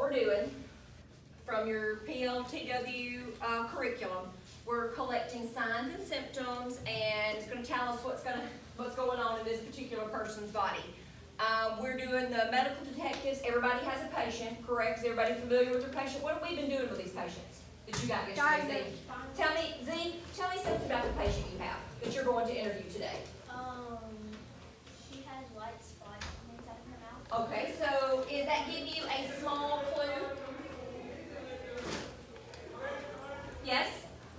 we're doing from your PLTW curriculum, we're collecting signs and symptoms, and it's going to tell us what's going on in this particular person's body. We're doing the medical detectives. Everybody has a patient, correct? Is everybody familiar with their patient? What have we been doing with these patients that you got yesterday? Tell me something about the patient you have that you're going to interview today. She has white spots inside of her mouth. Okay, so is that giving you a small clue? Yes?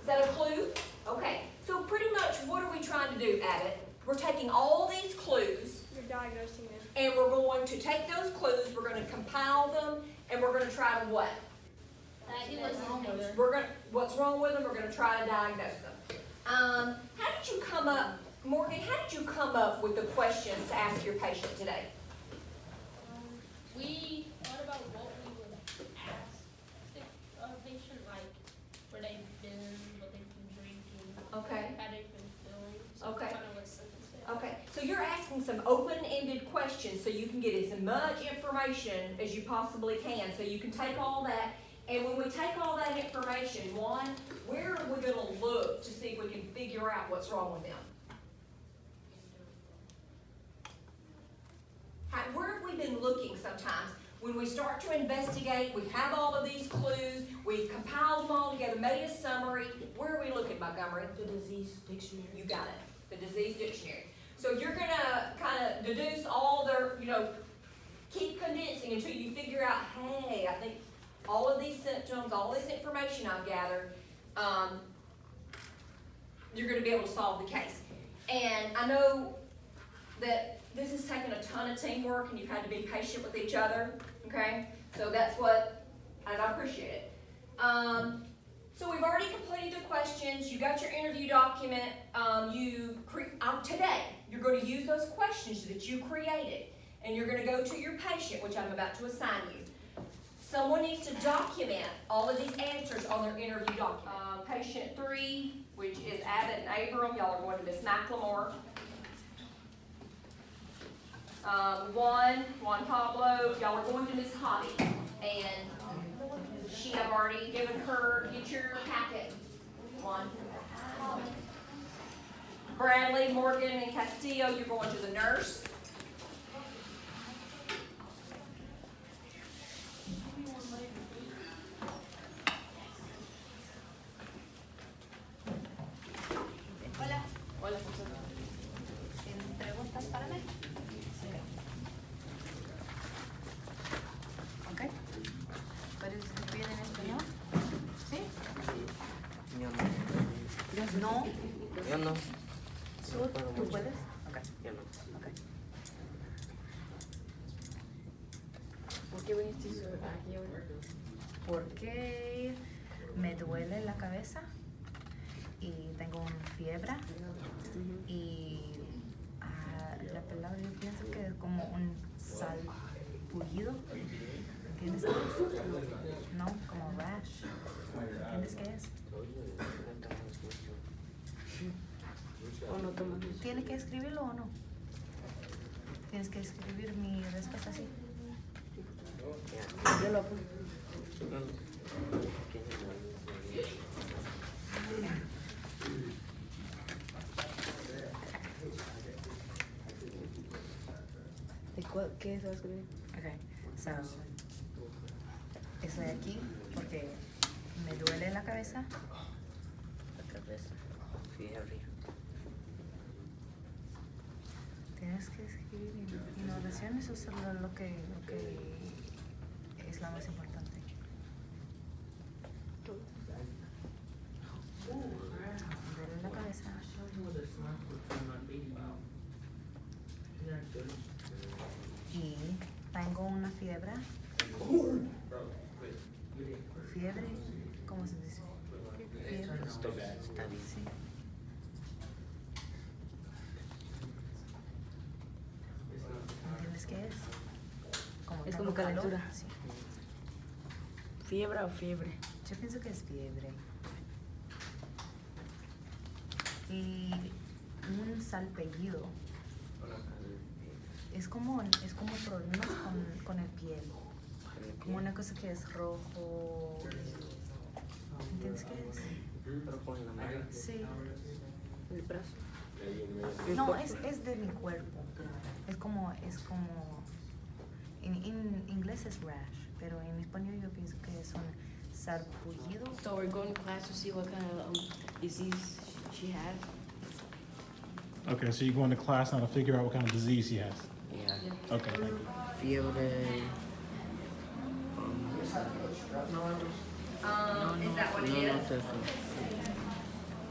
Is that a clue? Okay, so pretty much what are we trying to do, Abbott? We're taking all these clues. You're diagnosing them. And we're going to take those clues, we're going to compile them, and we're going to try to what? See what's wrong with her. What's wrong with them, we're going to try to diagnose them. How did you come up, Morgan, how did you come up with the questions to ask your patient today? We thought about what we would ask a patient, like where they've been, what they've been drinking, Okay. how they've been feeling, so Okay. kind of what symptoms they have. Okay, so you're asking some open-ended questions so you can get as much information as you possibly can. So you can take all that, and when we take all that information, one, where are we going to look to see if we can figure out what's wrong with them? Where have we been looking sometimes? When we start to investigate, we have all of these clues, we've compiled them all together, made a summary. Where are we looking, Montgomery? The disease dictionary. You got it, the disease dictionary. So you're gonna kind of deduce all their, keep condensing until you figure out, hey, I think all of these symptoms, all this information I've gathered, you're gonna be able to solve the case. And I know that this has taken a ton of teamwork and you've had to be patient with each other, okay? So that's what, and I appreciate it. So we've already completed the questions, you got your interview document, today, you're going to use those questions that you created, and you're going to go to your patient, which I'm about to assign you. Someone needs to document all of these answers on their interview document. Patient 3, which is Abbott and Abram, y'all are going to Miss McLemore. Juan Pablo, y'all are going to Miss Hobby, and I've already given her, get your packet, one. Bradley, Morgan, and Castillo, you're going to the nurse. Hola. Hola. ¿Tienes preguntas para mí? Ok. ¿Puedes escribir en español? ¿Sí? Yo no. No. Yo no. ¿Tú puedes? Ok. Yo no. Ok. ¿Por qué viniste aquí hoy? Porque me duele la cabeza y tengo una fiebre y la palabra yo pienso que es como un salpullido. ¿Entiendes qué es? No, como rash. ¿Entiendes qué es? ¿O no tomas mucho? ¿Tienes que escribirlo o no? Tienes que escribir mi respuesta así. Yo lo apunto. ¿Qué se va a escribir? Ok, so, estoy aquí porque me duele la cabeza. La cabeza. Fiebre. Tienes que escribir innovaciones, eso es lo que es lo más importante. Duele la cabeza. Y tengo una fiebre. ¿Fiebre? ¿Cómo se dice? Fiebre. Está bien. Sí. ¿Entiendes qué es? Es tengo como calor. calentura. Sí. ¿Fiebre o fiebre? Yo pienso que es fiebre. Y un salpellido. Es como problemas con el piel. como una cosa que es rojo. ¿Entiendes qué es? Rojo en la mano. Sí. El brazo. No, es de mi cuerpo. Es como, en inglés es rash, pero en español yo pienso que es un sarpullido. So we're going to class to see what kind of disease she has. Okay, so you're going to class now to figure out what kind of disease he has. Yeah. Okay, thank you. Fiebre. Is that what it No, is? no sé eso.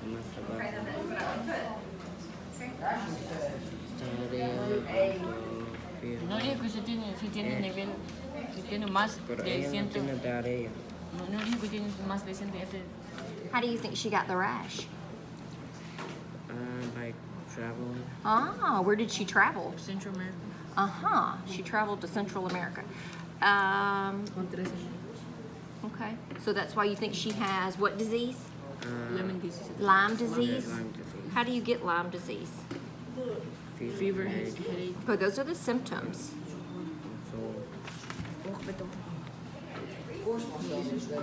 No sé Okay, then that's what I would put. Diarrea, No fiebre. dijo que si tiene nivel, si tiene más Pero de ella 100. no tiene diarrea. No dijo que tiene más de 100 F. How do you think she got the rash? Like traveling. Ah, where did she travel? Central America. Uh-huh, she traveled to Central America. Okay, so that's why you think she has what disease? Lemon disease. Lyme disease? Lyme disease. How do you get Lyme disease? Fever, headache. headache. Oh, those are the symptoms. So,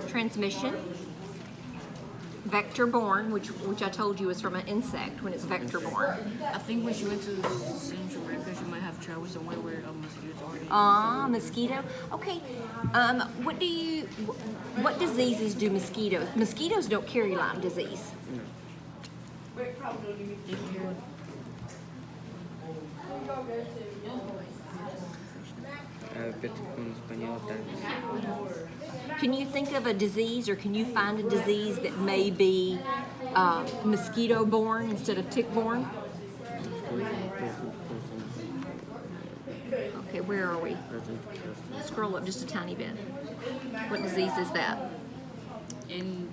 Transmission, vector-borne, which I told you is from an insect when it's vector-borne. I think when she went to Central America, she might have traveled somewhere where mosquitoes already. Mosquito. Okay. What diseases do mosquitoes? Mosquitoes don't carry Lyme disease. diabético en español también. Can you think of a disease, or can you find a disease that may be mosquito-borne instead of tick-borne? Okay, where are we? Scroll up just a tiny bit. What disease is that? And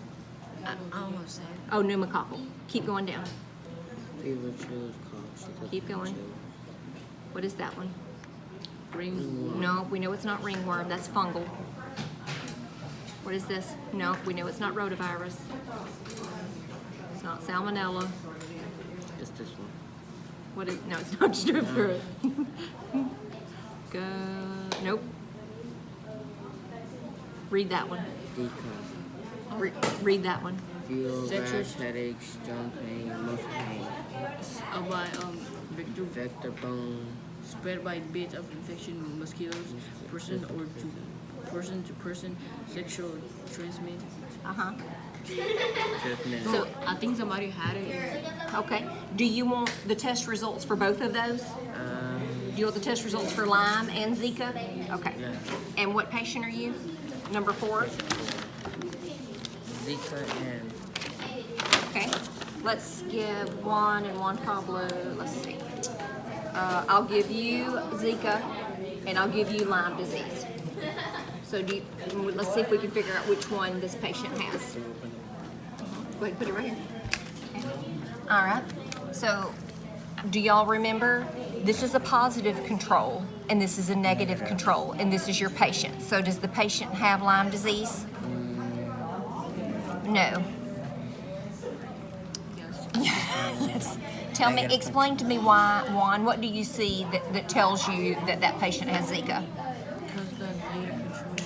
I don't want to say it. Oh, pneumococcal. Keep going down. Fever, chills, coughs. Keep going. What is that one? Ring. No, we know it's not ringworm. That's fungal. What is this? No, we know it's not rotavirus. It's not salmonella. It's this one. What is? No, it's not strep throat. Go. Nope. Read that one. Decon. Read that one. Feel Sexual- rash, headaches, joint pain, muscle pain. By vector Vector bone. spread by bits of infection, mosquitoes, person or to person, sexual transmit. Uh-huh. Treatment. So I think somebody had it. Okay. Do you want the test results for both of those? Do you want the test results for Lyme and Zika? Okay. Yeah. And what patient are you? Number 4? Zika and Okay. Let's give Juan and Juan Pablo, let's see. I'll give you Zika and I'll give you Lyme disease. So let's see if we can figure out which one this patient has. Go ahead, put it right here. Okay. All right. So do y'all remember? This is a positive control and this is a negative control and this is your patient. So does the patient have Lyme disease? No. Yes. Tell me, explain to me why, Juan, what do you see that tells you that that patient has Zika? Because the data controls,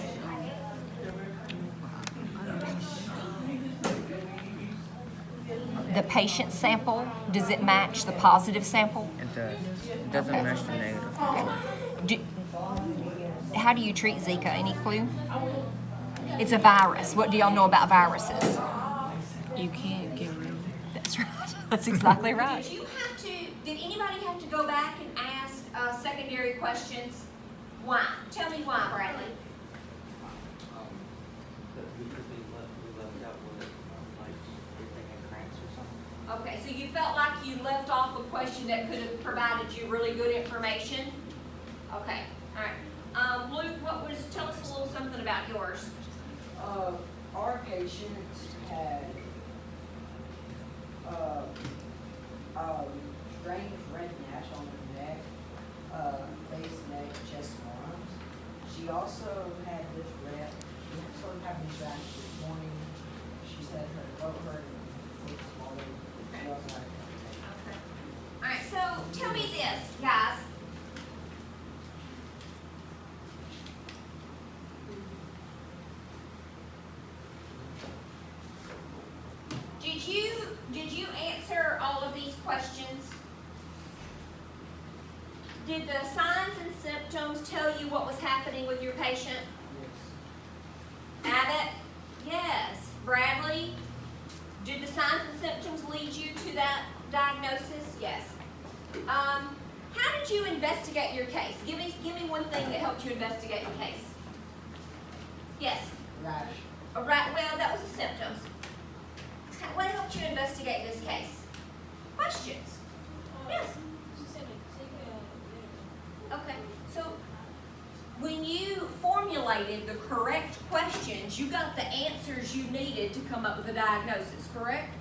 The patient sample, does it match the positive sample? it does. It doesn't Okay. match the negative. How do you treat Zika? Any clue? It's a virus. What do y'all know about viruses? you can't get rid of it. That's right. That's exactly right. Did anybody have to go back and ask secondary questions? Why? Tell me why, Bradley. Okay, so you felt like you left off a question that could have provided you really good information? Okay, all right. Luke, tell us a little something about yours. Our patient had strange red rash on her neck, face, neck, chest, and arms. She also had this red, she started having these rashes this morning. She said her throat hurt and was swollen. She also had Okay. All right, so tell me this, guys. Did the signs and symptoms tell you what was happening with your patient? Abbott? Yes. Bradley? Did the signs and symptoms lead you to that diagnosis? Yes. How did you investigate your case? Give me one thing that helped you investigate your case. Yes. Rash. Right. Well, that was the symptoms. What helped you investigate this case? Questions. Yes. She said it, Okay. So when you formulated the correct questions, you got the answers you needed to come up with a diagnosis, correct?